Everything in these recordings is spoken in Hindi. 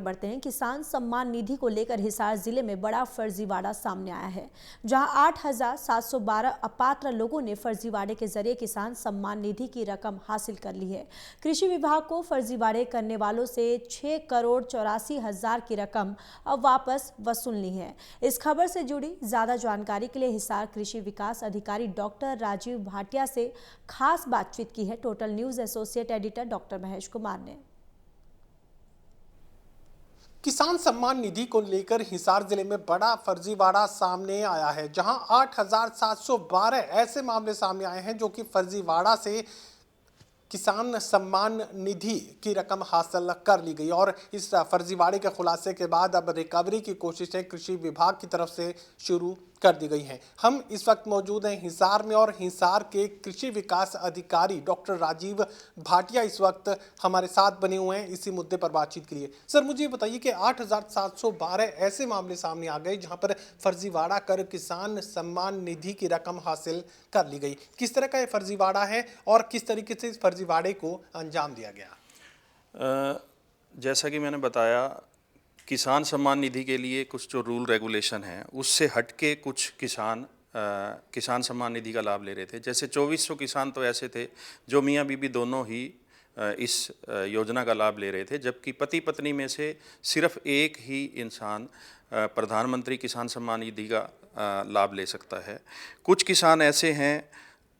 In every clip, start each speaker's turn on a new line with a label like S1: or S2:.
S1: बढ़ते हैं। किसान सम्मान निधि को लेकर हिसार जिले में बड़ा फर्जीवाड़ा सामने आया है, जहां 8,712 अपात्र लोगों ने फर्जीवाड़े के जरिए किसान सम्मान निधि की रकम हासिल कर ली है। कृषि विभाग को फर्जीवाड़े करने वालों से 6,84,00,000 की रकम अब वापस वसूलनी है। इस खबर से जुड़ी ज्यादा जानकारी के लिए हिसार कृषि विकास अधिकारी डॉक्टर राजीव भाटिया से खास बातचीत की है total news associate editor doctor Mahesh Kumar ने।
S2: किसान सम्मान निधि को लेकर हिसार जिले में बड़ा फर्जीवाड़ा सामने आया है, जहां 8,712 ऐसे मामले सामने आए हैं जो कि फर्जीवाड़ा से किसान सम्मान निधि की रकम हासिल कर ली गई। और इस फर्जीवाड़े के खुलासे के बाद अब रिकवरी की कोशिशें कृषि विभाग की तरफ से शुरू कर दी गई हैं। हम इस वक्त मौजूद हैं हिसार में और हिसार के कृषि विकास अधिकारी डॉक्टर राजीव भाटिया इस वक्त हमारे साथ बने हुए हैं इसी मुद्दे पर बातचीत के लिए। सर, मुझे ये बताइए कि 8,712 ऐसे मामले सामने आ गए जहां पर फर्जीवाड़ा कर किसान सम्मान निधि की रकम हासिल कर ली गई। किस तरह का ये फर्जीवाड़ा है और किस तरीके से इस फर्जीवाड़े को अंजाम दिया गया?
S3: जैसा कि मैंने बताया, किसान सम्मान निधि के लिए कुछ जो रूल रेगुलेशन है उससे हट के कुछ किसान सम्मान निधि का लाभ ले रहे थे। जैसे 2400 किसान तो ऐसे थे जो मियाँ बीबी दोनों ही इस योजना का लाभ ले रहे थे, जबकि पति पत्नी में से सिर्फ एक ही इंसान प्रधानमंत्री किसान सम्मान निधि का लाभ ले सकता है। कुछ किसान ऐसे हैं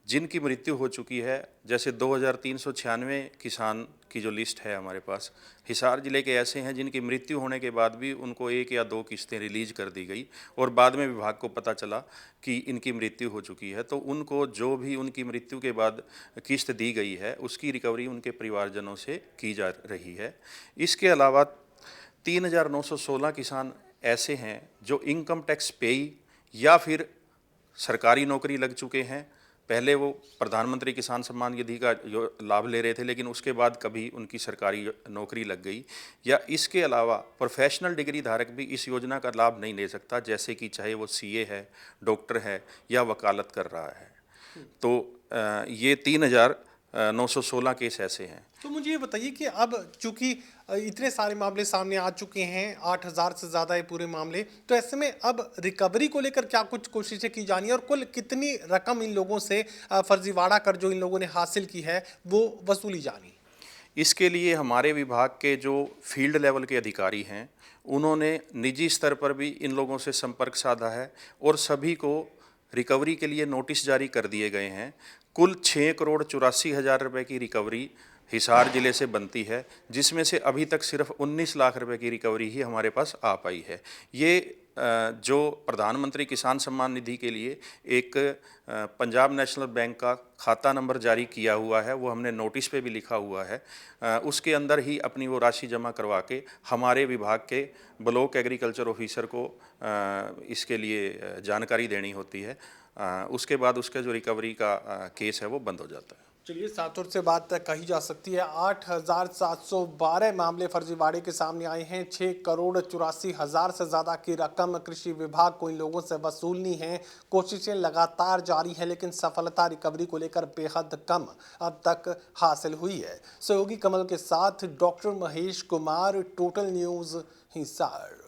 S3: जिनकी मृत्यु हो चुकी है, जैसे 2396 किसान की जो लिस्ट है हमारे पास, हिसार जिले के ऐसे हैं जिनकी मृत्यु होने के बाद भी उनको 1 या 2 किस्तें रिलीज कर दी गई और बाद में विभाग को पता चला कि इनकी मृत्यु हो चुकी है, तो उनको जो भी उनकी मृत्यु के बाद किस्त दी गई है उसकी रिकवरी उनके परिवारजनों से की जा रही है। इसके अलावा 3,916 किसान ऐसे हैं जो इनकम टैक्स पेई या फिर सरकारी नौकरी लग चुके हैं। पहले वो प्रधानमंत्री किसान सम्मान निधि का लाभ ले रहे थे, लेकिन उसके बाद कभी उनकी सरकारी नौकरी लग गई, या इसके अलावा प्रोफेशनल डिग्री धारक भी इस योजना का लाभ नहीं ले सकता, जैसे कि चाहे वो सीए है, डॉक्टर है या वकालत कर रहा है। तो ये 3,916 केस ऐसे हैं।
S2: तो मुझे ये बताइए कि अब चूंकि इतने सारे मामले सामने आ चुके हैं, 8,000 से ज़्यादा ये पूरे मामले, तो ऐसे में अब रिकवरी को लेकर क्या कुछ कोशिशें की जानी है और कुल कितनी रकम इन लोगों से फर्जीवाड़ा कर जो इन लोगों ने हासिल की है वो वसूली जानी?
S3: इसके लिए हमारे विभाग के जो फील्ड लेवल के अधिकारी हैं उन्होंने निजी स्तर पर भी इन लोगों से संपर्क साधा है और सभी को रिकवरी के लिए नोटिस जारी कर दिए गए हैं। कुल 6,84,00,000 रुपये की रिकवरी हिसार जिले से बनती है, जिसमें से अभी तक सिर्फ 19 लाख रुपए की रिकवरी ही हमारे पास आ पाई है। ये जो प्रधानमंत्री किसान सम्मान निधि के लिए एक पंजाब नेशनल बैंक का खाता नंबर जारी किया हुआ है, वो हमने नोटिस पे भी लिखा हुआ है, उसके अंदर ही अपनी वो राशि जमा करवा के हमारे विभाग के ब्लॉक एग्रीकल्चर ऑफिसर को इसके लिए जानकारी देनी होती है। उसके बाद उसका जो रिकवरी का केस है वो बंद हो जाता है।
S2: चलिए, सातुर से बात कही जा सकती है। 8,712 मामले फर्जीवाड़े के सामने आए हैं। 6,84,00,000 से ज़्यादा की रकम कृषि विभाग को इन लोगों से वसूलनी है। कोशिशें लगातार जारी हैं, लेकिन सफलता रिकवरी को लेकर बेहद कम अब तक हासिल हुई है। सहयोगी कमल के साथ doctor Mahesh Kumar, total news Hisar.